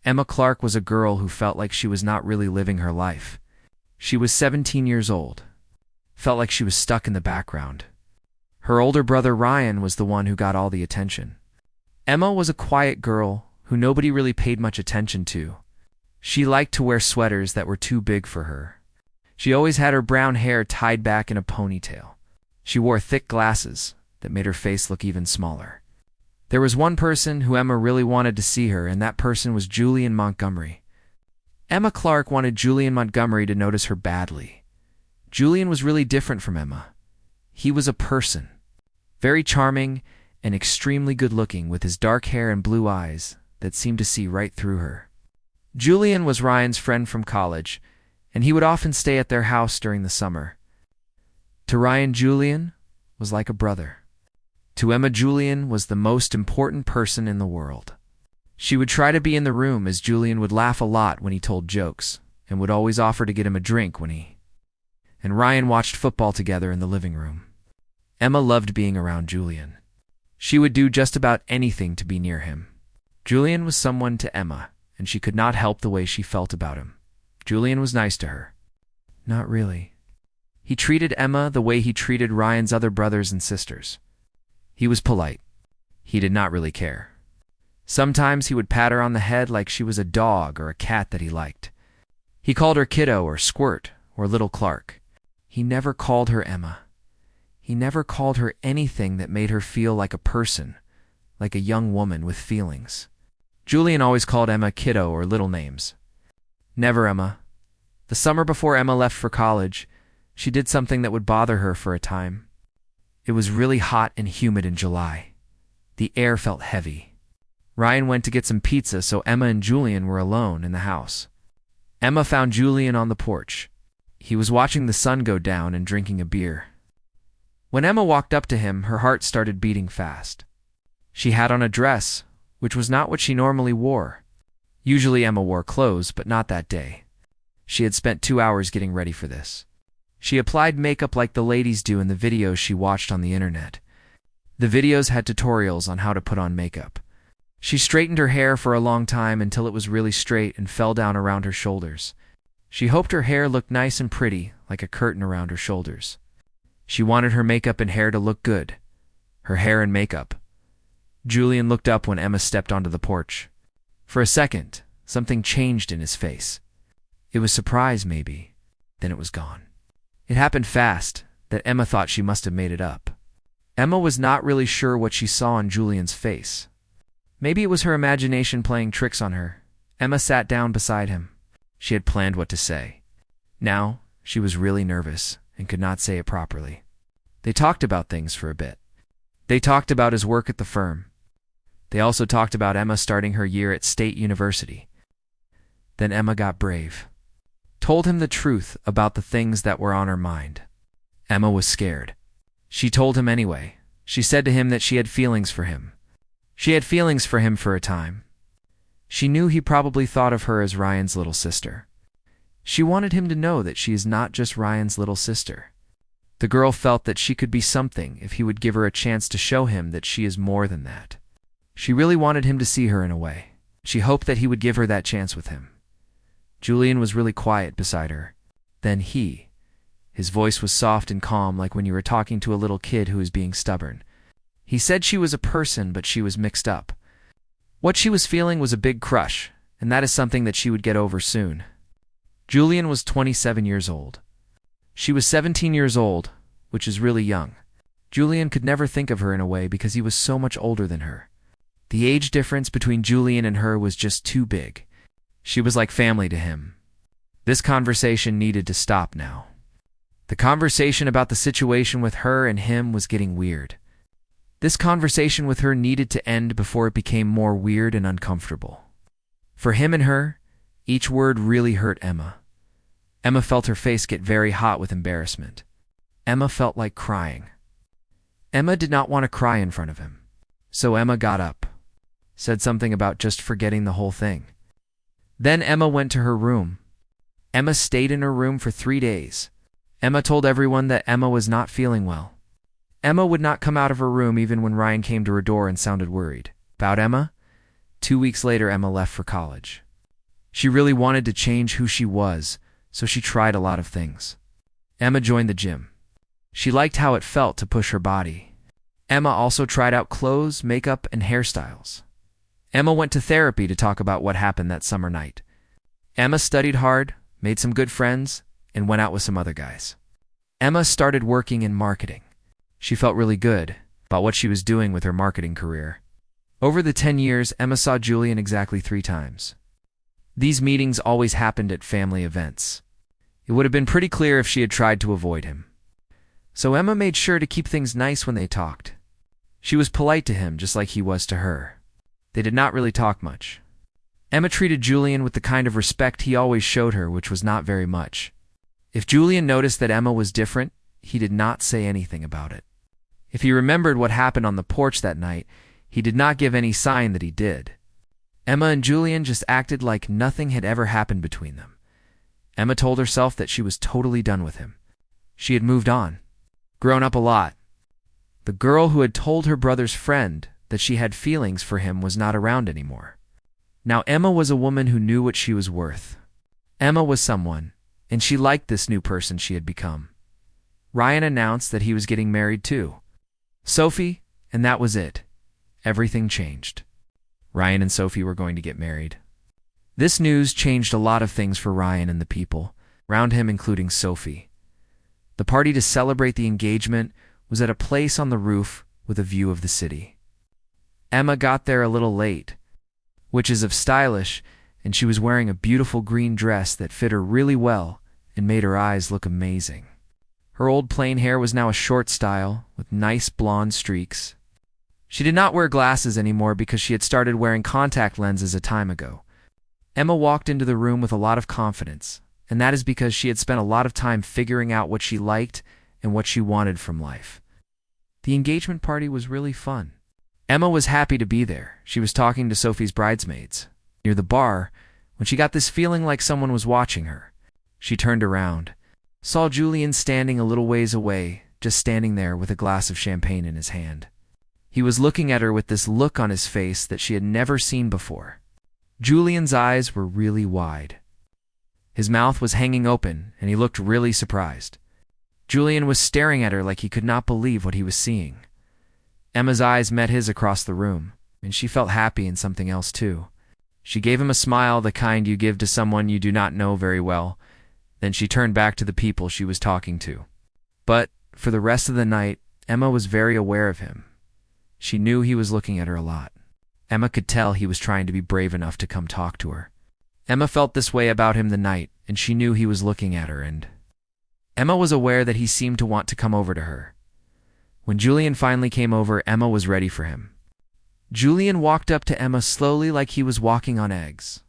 Emma Clark was a girl who felt like she was not really living her life. She was 17 years old. Felt like she was stuck in the background. Her older brother Ryan was the one who got all the attention. Emma was a quiet girl who nobody really paid much attention to. She liked to wear sweaters that were too big for her. She always had her brown hair tied back in a ponytail. She wore thick glasses that made her face look even smaller. There was one person who Emma really wanted to see her, and that person was Julian Montgomery. Emma Clark wanted Julian Montgomery to notice her badly. Julian was really different from Emma. He was a person, very charming and extremely good-looking, with his dark hair and blue eyes that seemed to see right through her. Julian was Ryan's friend from college, and he would often stay at their house during the summer. To Ryan, Julian was like a brother. To Emma, Julian was the most important person in the world. She would try to be in the room, as Julian would laugh a lot when he told jokes and would always offer to get him a drink when he and Ryan watched football together in the living room. Emma loved being around Julian. She would do just about anything to be near him. Julian was someone to Emma, and she could not help the way she felt about him. Julian was nice to her. Not really. He treated Emma the way he treated Ryan's other brothers and sisters. He was polite. He did not really care. Sometimes he would pat her on the head like she was a dog or a cat that he liked. He called her Kiddo or Squirt or Little Clark. He never called her Emma. He never called her anything that made her feel like a person, like a young woman with feelings. Julian always called Emma Kiddo or little names. Never Emma. The summer before Emma left for college, she did something that would bother her for a time. It was really hot and humid in July. The air felt heavy. Ryan went to get some pizza, so Emma and Julian were alone in the house. Emma found Julian on the porch. He was watching the sun go down and drinking a beer. When Emma walked up to him, her heart started beating fast. She had on a dress, which was not what she normally wore. Usually Emma wore clothes, but not that day. She had spent 2 hours getting ready for this. She applied makeup like the ladies do in the videos she watched on the internet. The videos had tutorials on how to put on makeup. She straightened her hair for a long time until it was really straight and fell down around her shoulders. She hoped her hair looked nice and pretty, like a curtain around her shoulders. She wanted her makeup and hair to look good. Her hair and makeup. Julian looked up when Emma stepped onto the porch. For a second, something changed in his face. It was surprise, maybe. Then it was gone. It happened fast, that Emma thought she must have made it up. Emma was not really sure what she saw on Julian's face. Maybe it was her imagination playing tricks on her. Emma sat down beside him. She had planned what to say. Now, she was really nervous and could not say it properly. They talked about things for a bit. They talked about his work at the firm. They also talked about Emma starting her year at State University. Then Emma got brave. Told him the truth about the things that were on her mind. Emma was scared. She told him anyway. She said to him that she had feelings for him. She had feelings for him for a time. She knew he probably thought of her as Ryan's little sister. She wanted him to know that she is not just Ryan's little sister. The girl felt that she could be something if he would give her a chance to show him that she is more than that. She really wanted him to see her in a way. She hoped that he would give her that chance with him. Julian was really quiet beside her. Then his voice was soft and calm, like when you were talking to a little kid who is being stubborn. He said she was a person, but she was mixed up. What she was feeling was a big crush, and that is something that she would get over soon. Julian was 27 years old. She was 17 years old, which is really young. Julian could never think of her in a way because he was so much older than her. The age difference between Julian and her was just too big. She was like family to him. This conversation needed to stop now. The conversation about the situation with her and him was getting weird. This conversation with her needed to end before it became more weird and uncomfortable. For him and her, each word really hurt Emma. Emma felt her face get very hot with embarrassment. Emma felt like crying. Emma did not want to cry in front of him. So Emma got up, said something about just forgetting the whole thing. Then Emma went to her room. Emma stayed in her room for 3 days. Emma told everyone that Emma was not feeling well. Emma would not come out of her room even when Ryan came to her door and sounded worried. About Emma? 2 weeks later, Emma left for college. She really wanted to change who she was, so she tried a lot of things. Emma joined the gym. She liked how it felt to push her body. Emma also tried out clothes, makeup, and hairstyles. Emma went to therapy to talk about what happened that summer night. Emma studied hard, made some good friends, and went out with some other guys. Emma started working in marketing. She felt really good about what she was doing with her marketing career. Over the 10 years, Emma saw Julian exactly 3 times. These meetings always happened at family events. It would have been pretty clear if she had tried to avoid him. So Emma made sure to keep things nice when they talked. She was polite to him just like he was to her. They did not really talk much. Emma treated Julian with the kind of respect he always showed her, which was not very much. If Julian noticed that Emma was different, he did not say anything about it. If he remembered what happened on the porch that night, he did not give any sign that he did. Emma and Julian just acted like nothing had ever happened between them. Emma told herself that she was totally done with him. She had moved on, grown up a lot. The girl who had told her brother's friend that she had feelings for him was not around anymore. Now Emma was a woman who knew what she was worth. Emma was someone, and she liked this new person she had become. Ryan announced that he was getting married too. Sophie, and that was it. Everything changed. Ryan and Sophie were going to get married. This news changed a lot of things for Ryan and the people around him, including Sophie. The party to celebrate the engagement was at a place on the roof with a view of the city. Emma got there a little late, which is of stylish, and she was wearing a beautiful green dress that fit her really well and made her eyes look amazing. Her old plain hair was now a short style with nice blonde streaks. She did not wear glasses anymore because she had started wearing contact lenses a time ago. Emma walked into the room with a lot of confidence, and that is because she had spent a lot of time figuring out what she liked and what she wanted from life. The engagement party was really fun. Emma was happy to be there. She was talking to Sophie's bridesmaids near the bar when she got this feeling like someone was watching her. She turned around, saw Julian standing a little ways away, just standing there with a glass of champagne in his hand. He was looking at her with this look on his face that she had never seen before. Julian's eyes were really wide. His mouth was hanging open, and he looked really surprised. Julian was staring at her like he could not believe what he was seeing. Emma's eyes met his across the room, and she felt happy in something else too. She gave him a smile, the kind you give to someone you do not know very well. Then she turned back to the people she was talking to. But for the rest of the night, Emma was very aware of him. She knew he was looking at her a lot. Emma could tell he was trying to be brave enough to come talk to her. Emma felt this way about him the night, and she knew he was looking at her, and Emma was aware that he seemed to want to come over to her. When Julian finally came over, Emma was ready for him. Julian walked up to Emma slowly like he was walking on eggs.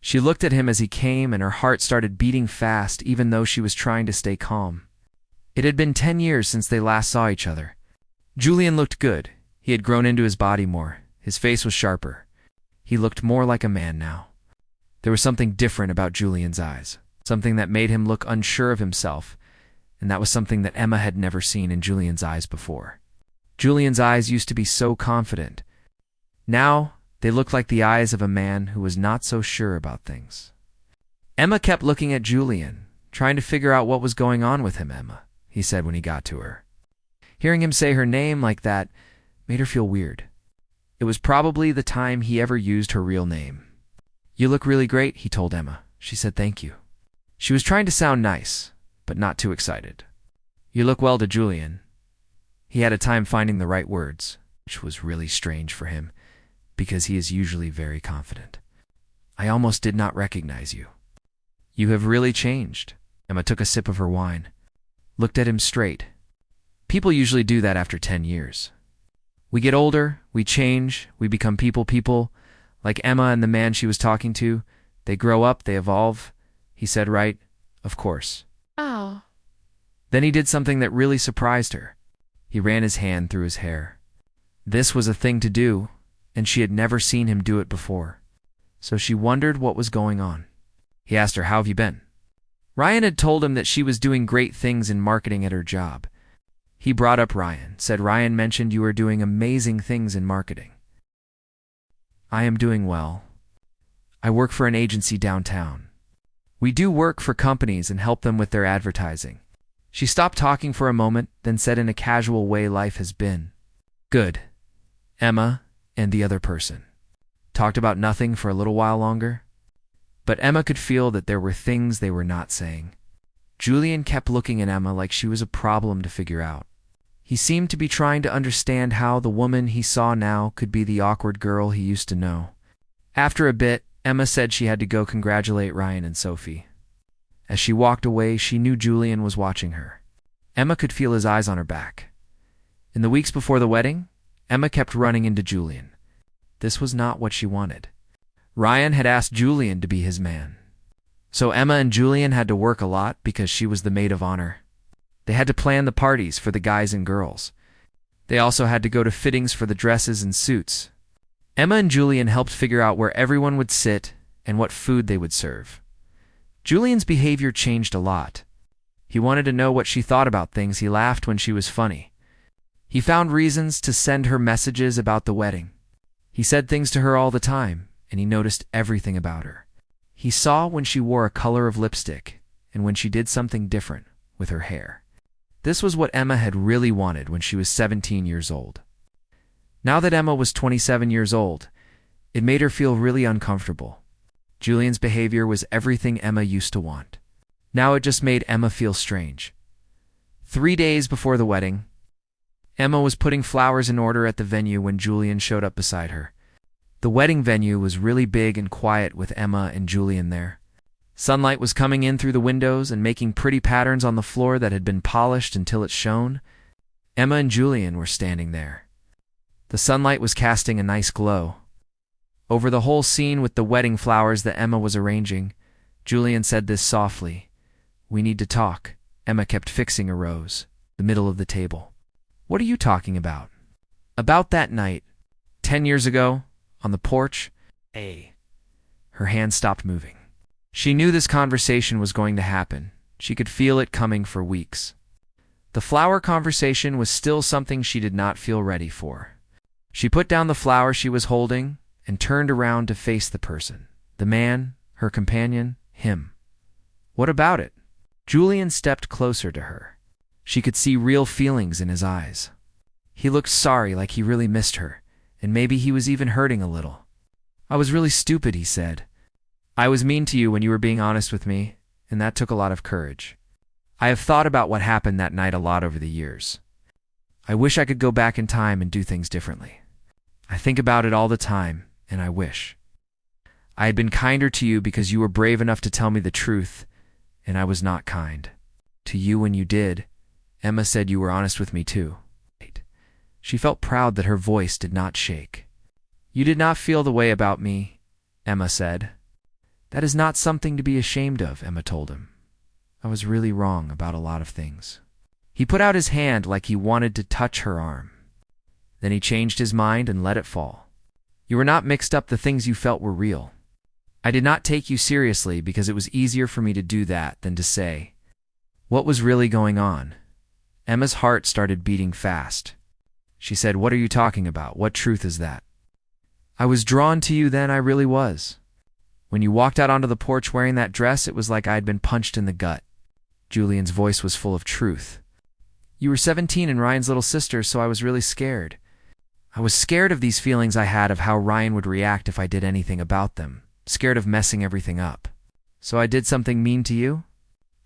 She looked at him as he came, and her heart started beating fast even though she was trying to stay calm. It had been 10 years since they last saw each other. Julian looked good. He had grown into his body more. His face was sharper. He looked more like a man now. There was something different about Julian's eyes, something that made him look unsure of himself, and that was something that Emma had never seen in Julian's eyes before. Julian's eyes used to be so confident. Now, they looked like the eyes of a man who was not so sure about things. Emma kept looking at Julian, trying to figure out what was going on with him. Emma, he said when he got to her. Hearing him say her name like that made her feel weird. It was probably the time he ever used her real name. "You look really great," he told Emma. She said thank you. She was trying to sound nice, but not too excited. "You look well" to Julian. He had a time finding the right words, which was really strange for him, because he is usually very confident. "I almost did not recognize you. You have really changed." Emma took a sip of her wine, looked at him straight. People usually do that after 10 years. We get older, we change, we become people. Like Emma and the man she was talking to, they grow up, they evolve. He said, "Right, of course." Oh. Then he did something that really surprised her. He ran his hand through his hair. This was a thing to do, and she had never seen him do it before. So she wondered what was going on. He asked her, "How have you been?" Ryan had told him that she was doing great things in marketing at her job. He brought up Ryan, said Ryan mentioned you were doing amazing things in marketing. "I am doing well. I work for an agency downtown. We do work for companies and help them with their advertising. She stopped talking for a moment, then said in a casual way life has been good. Emma and the other person talked about nothing for a little while longer. But Emma could feel that there were things they were not saying. Julian kept looking at Emma like she was a problem to figure out. He seemed to be trying to understand how the woman he saw now could be the awkward girl he used to know. After a bit, Emma said she had to go congratulate Ryan and Sophie. As she walked away, she knew Julian was watching her. Emma could feel his eyes on her back. In the weeks before the wedding, Emma kept running into Julian. This was not what she wanted. Ryan had asked Julian to be his man. So Emma and Julian had to work a lot because she was the maid of honor. They had to plan the parties for the guys and girls. They also had to go to fittings for the dresses and suits. Emma and Julian helped figure out where everyone would sit and what food they would serve. Julian's behavior changed a lot. He wanted to know what she thought about things. He laughed when she was funny. He found reasons to send her messages about the wedding. He said things to her all the time, and he noticed everything about her. He saw when she wore a color of lipstick and when she did something different with her hair. This was what Emma had really wanted when she was 17 years old. Now that Emma was 27 years old, it made her feel really uncomfortable. Julian's behavior was everything Emma used to want. Now it just made Emma feel strange. 3 days before the wedding, Emma was putting flowers in order at the venue when Julian showed up beside her. The wedding venue was really big and quiet with Emma and Julian there. Sunlight was coming in through the windows and making pretty patterns on the floor that had been polished until it shone. Emma and Julian were standing there. The sunlight was casting a nice glow. Over the whole scene with the wedding flowers that Emma was arranging, Julian said this softly. "We need to talk." Emma kept fixing a rose, the middle of the table. "What are you talking about?" "About that night, 10 years ago, on the porch." Her hand stopped moving. She knew this conversation was going to happen. She could feel it coming for weeks. The flower conversation was still something she did not feel ready for. She put down the flower she was holding and turned around to face the person. The man, her companion, him. "What about it?" Julian stepped closer to her. She could see real feelings in his eyes. He looked sorry, like he really missed her, and maybe he was even hurting a little. "I was really stupid," he said. "I was mean to you when you were being honest with me, and that took a lot of courage. I have thought about what happened that night a lot over the years. I wish I could go back in time and do things differently. I think about it all the time, and I wish I had been kinder to you because you were brave enough to tell me the truth, and I was not kind to you when you did. Emma said you were honest with me too." She felt proud that her voice did not shake. "You did not feel the way about me," Emma said. "That is not something to be ashamed of," Emma told him. "I was really wrong about a lot of things." He put out his hand like he wanted to touch her arm. Then he changed his mind and let it fall. "You were not mixed up. The things you felt were real. I did not take you seriously because it was easier for me to do that than to say what was really going on." Emma's heart started beating fast. She said, "What are you talking about? What truth is that?" "I was drawn to you then, I really was. When you walked out onto the porch wearing that dress, it was like I had been punched in the gut." Julian's voice was full of truth. "You were 17 and Ryan's little sister, so I was really scared. I was scared of these feelings I had of how Ryan would react if I did anything about them, scared of messing everything up. So I did something mean to you?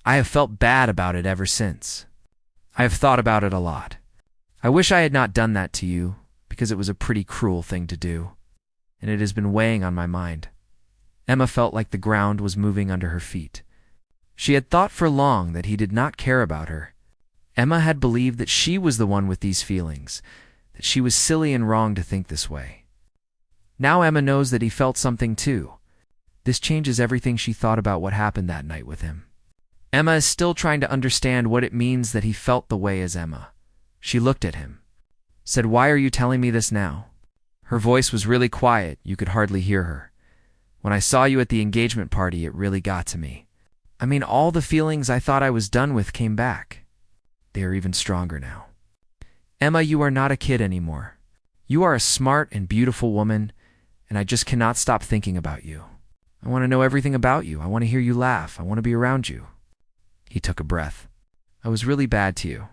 I have felt bad about it ever since. I have thought about it a lot. I wish I had not done that to you, because it was a pretty cruel thing to do, and it has been weighing on my mind." Emma felt like the ground was moving under her feet. She had thought for long that he did not care about her. Emma had believed that she was the one with these feelings, that she was silly and wrong to think this way. Now Emma knows that he felt something too. This changes everything she thought about what happened that night with him. Emma is still trying to understand what it means that he felt the way as Emma. She looked at him, said, "Why are you telling me this now?" Her voice was really quiet. You could hardly hear her. "When I saw you at the engagement party, it really got to me. I mean, all the feelings I thought I was done with came back. They are even stronger now. Emma, you are not a kid anymore. You are a smart and beautiful woman, and I just cannot stop thinking about you." I want to know everything about you. I want to hear you laugh. I want to be around you." He took a breath. "I was really bad to you.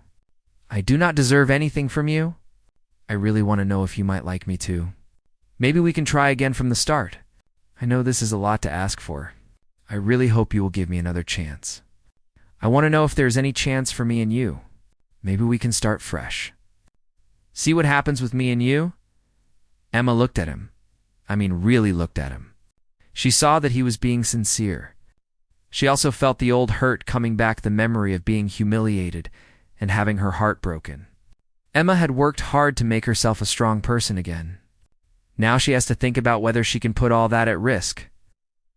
I do not deserve anything from you. I really want to know if you might like me too. Maybe we can try again from the start. I know this is a lot to ask for. I really hope you will give me another chance. I want to know if there's any chance for me and you. Maybe we can start fresh. See what happens with me and you?" Emma looked at him. Really looked at him. She saw that he was being sincere. She also felt the old hurt coming back, the memory of being humiliated and having her heart broken. Emma had worked hard to make herself a strong person again. Now she has to think about whether she can put all that at risk.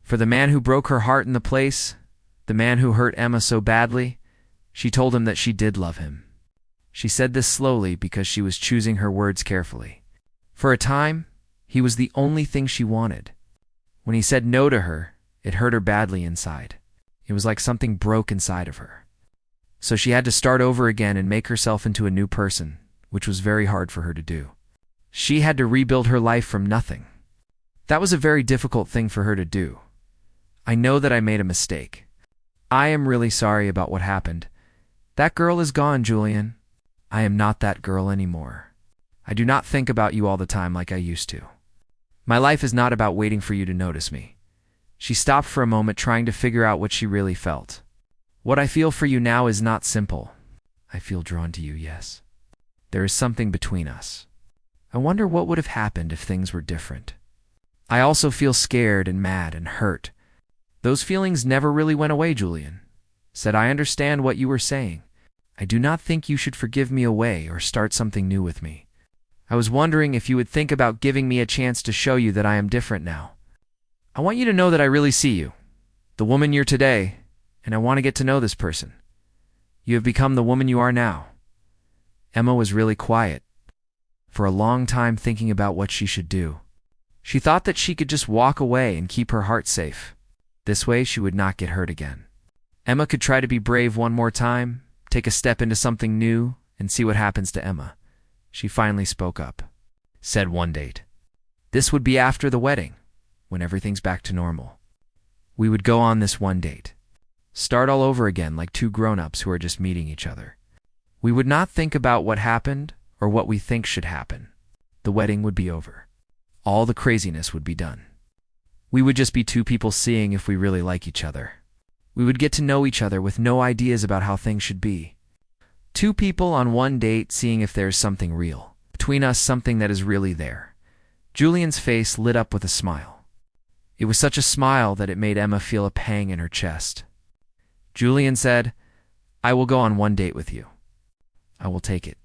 For the man who broke her heart in the place, the man who hurt Emma so badly, she told him that she did love him. She said this slowly because she was choosing her words carefully. For a time, he was the only thing she wanted. When he said no to her, it hurt her badly inside. It was like something broke inside of her. So she had to start over again and make herself into a new person, which was very hard for her to do. She had to rebuild her life from nothing. That was a very difficult thing for her to do. I know that I made a mistake. I am really sorry about what happened. That girl is gone, Julian. I am not that girl anymore. I do not think about you all the time like I used to. My life is not about waiting for you to notice me. She stopped for a moment, trying to figure out what she really felt. What I feel for you now is not simple. I feel drawn to you, yes. There is something between us. I wonder what would have happened if things were different. I also feel scared and mad and hurt. Those feelings never really went away, Julian. Said, I understand what you were saying. I do not think you should forgive me away or start something new with me. I was wondering if you would think about giving me a chance to show you that I am different now. I want you to know that I really see you, the woman you're today, and I want to get to know this person. You have become the woman you are now. Emma was really quiet, for a long time, thinking about what she should do. She thought that she could just walk away and keep her heart safe. This way she would not get hurt again. Emma could try to be brave one more time, take a step into something new, and see what happens to Emma. She finally spoke up. Said one date. This would be after the wedding, when everything's back to normal. We would go on this one date. Start all over again like two grown-ups who are just meeting each other. We would not think about what happened or what we think should happen. The wedding would be over. All the craziness would be done. We would just be two people seeing if we really like each other. We would get to know each other with no ideas about how things should be. Two people on one date seeing if there's something real. Between us, something that is really there. Julian's face lit up with a smile. It was such a smile that it made Emma feel a pang in her chest. Julian said, I will go on one date with you. I will take it.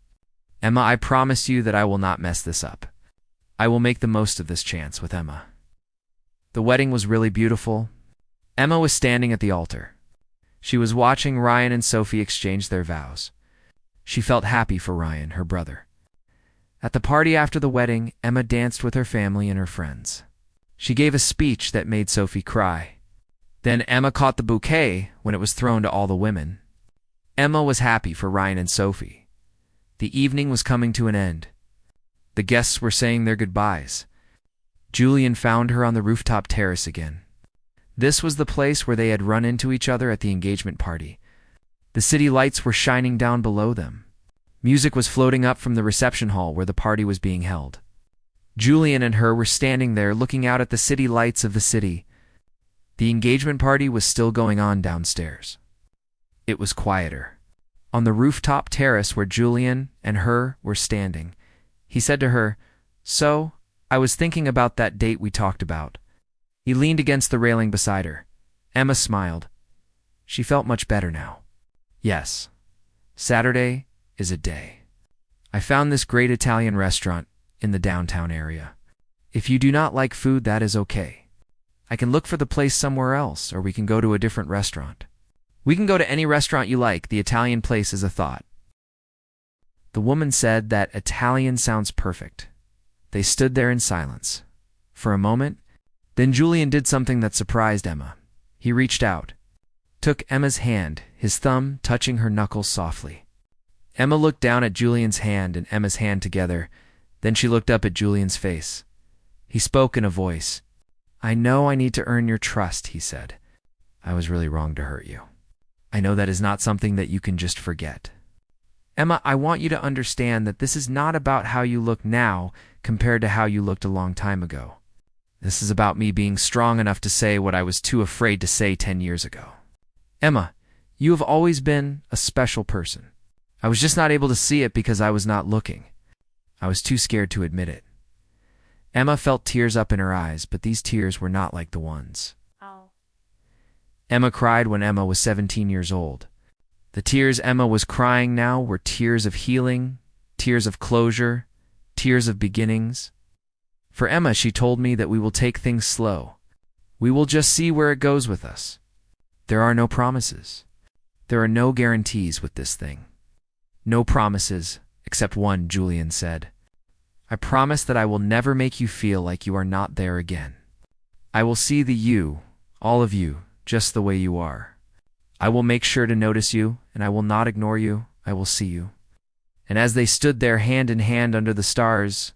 Emma, I promise you that I will not mess this up. I will make the most of this chance with Emma. The wedding was really beautiful. Emma was standing at the altar. She was watching Ryan and Sophie exchange their vows. She felt happy for Ryan, her brother. At the party after the wedding, Emma danced with her family and her friends. She gave a speech that made Sophie cry. Then Emma caught the bouquet when it was thrown to all the women. Emma was happy for Ryan and Sophie. The evening was coming to an end. The guests were saying their goodbyes. Julian found her on the rooftop terrace again. This was the place where they had run into each other at the engagement party. The city lights were shining down below them. Music was floating up from the reception hall where the party was being held. Julian and her were standing there looking out at the city lights of the city. The engagement party was still going on downstairs. It was quieter. On the rooftop terrace where Julian and her were standing, he said to her, So, I was thinking about that date we talked about. He leaned against the railing beside her. Emma smiled. She felt much better now. Yes, Saturday is a day. I found this great Italian restaurant in the downtown area. If you do not like food, that is okay. I can look for the place somewhere else, or we can go to a different restaurant. We can go to any restaurant you like. The Italian place is a thought. The woman said that Italian sounds perfect. They stood there in silence. For a moment, then Julian did something that surprised Emma. He reached out, took Emma's hand, his thumb touching her knuckles softly. Emma looked down at Julian's hand and Emma's hand together. Then she looked up at Julian's face. He spoke in a voice. I know I need to earn your trust, he said. I was really wrong to hurt you. I know that is not something that you can just forget. Emma, I want you to understand that this is not about how you look now compared to how you looked a long time ago. This is about me being strong enough to say what I was too afraid to say 10 years ago. Emma, you have always been a special person. I was just not able to see it because I was not looking. I was too scared to admit it. Emma felt tears up in her eyes, but these tears were not like the ones. Oh. Emma cried when Emma was 17 years old. The tears Emma was crying now were tears of healing, tears of closure, tears of beginnings. For Emma, she told me that we will take things slow. We will just see where it goes with us. There are no promises. There are no guarantees with this thing. No promises, except one, Julian said. I promise that I will never make you feel like you are not there again. I will see you, all of you, just the way you are. I will make sure to notice you, and I will not ignore you. I will see you. And as they stood there hand in hand under the stars,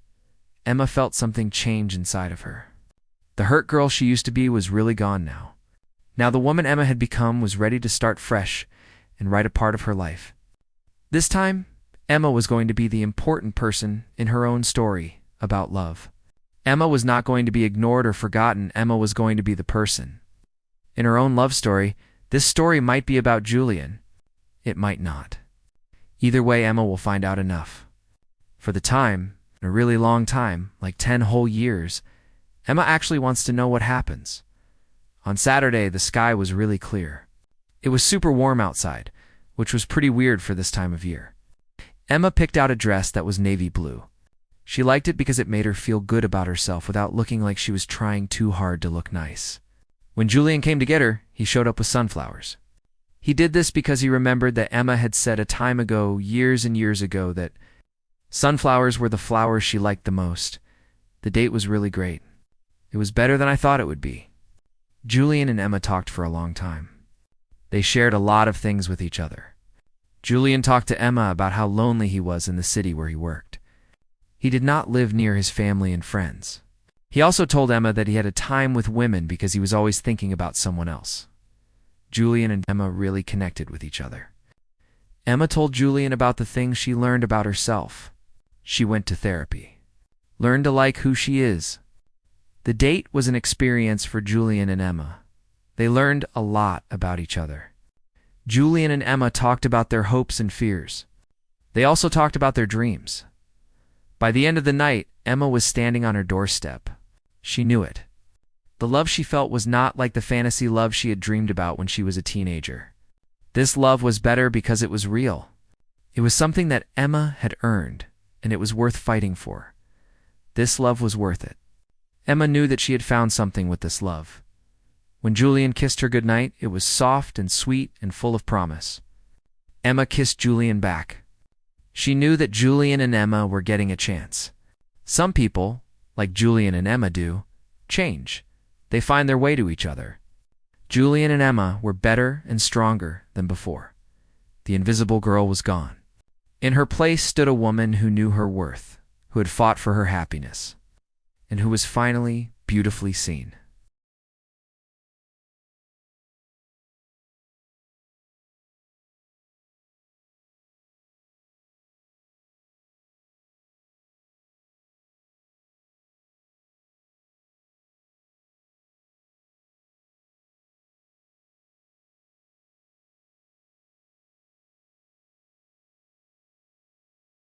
Emma felt something change inside of her. The hurt girl she used to be was really gone now. Now the woman Emma had become was ready to start fresh and write a part of her life. This time, Emma was going to be the important person in her own story about love. Emma was not going to be ignored or forgotten. Emma was going to be the person. In her own love story, this story might be about Julian. It might not. Either way, Emma will find out enough. For the time, in a really long time, like 10 whole years, Emma actually wants to know what happens. On Saturday, the sky was really clear. It was super warm outside, which was pretty weird for this time of year. Emma picked out a dress that was navy blue. She liked it because it made her feel good about herself without looking like she was trying too hard to look nice. When Julian came to get her, he showed up with sunflowers. He did this because he remembered that Emma had said a time ago, years and years ago, that sunflowers were the flowers she liked the most. The date was really great. It was better than I thought it would be. Julian and Emma talked for a long time. They shared a lot of things with each other. Julian talked to Emma about how lonely he was in the city where he worked. He did not live near his family and friends. He also told Emma that he had a time with women because he was always thinking about someone else. Julian and Emma really connected with each other. Emma told Julian about the things she learned about herself. She went to therapy. Learned to like who she is. The date was an experience for Julian and Emma. They learned a lot about each other. Julian and Emma talked about their hopes and fears. They also talked about their dreams. By the end of the night, Emma was standing on her doorstep. She knew it. The love she felt was not like the fantasy love she had dreamed about when she was a teenager. This love was better because it was real. It was something that Emma had earned, and it was worth fighting for. This love was worth it. Emma knew that she had found something with this love. When Julian kissed her goodnight, it was soft and sweet and full of promise. Emma kissed Julian back. She knew that Julian and Emma were getting a chance. Some people, like Julian and Emma do, change. They find their way to each other. Julian and Emma were better and stronger than before. The invisible girl was gone. In her place stood a woman who knew her worth, who had fought for her happiness, and who was finally beautifully seen.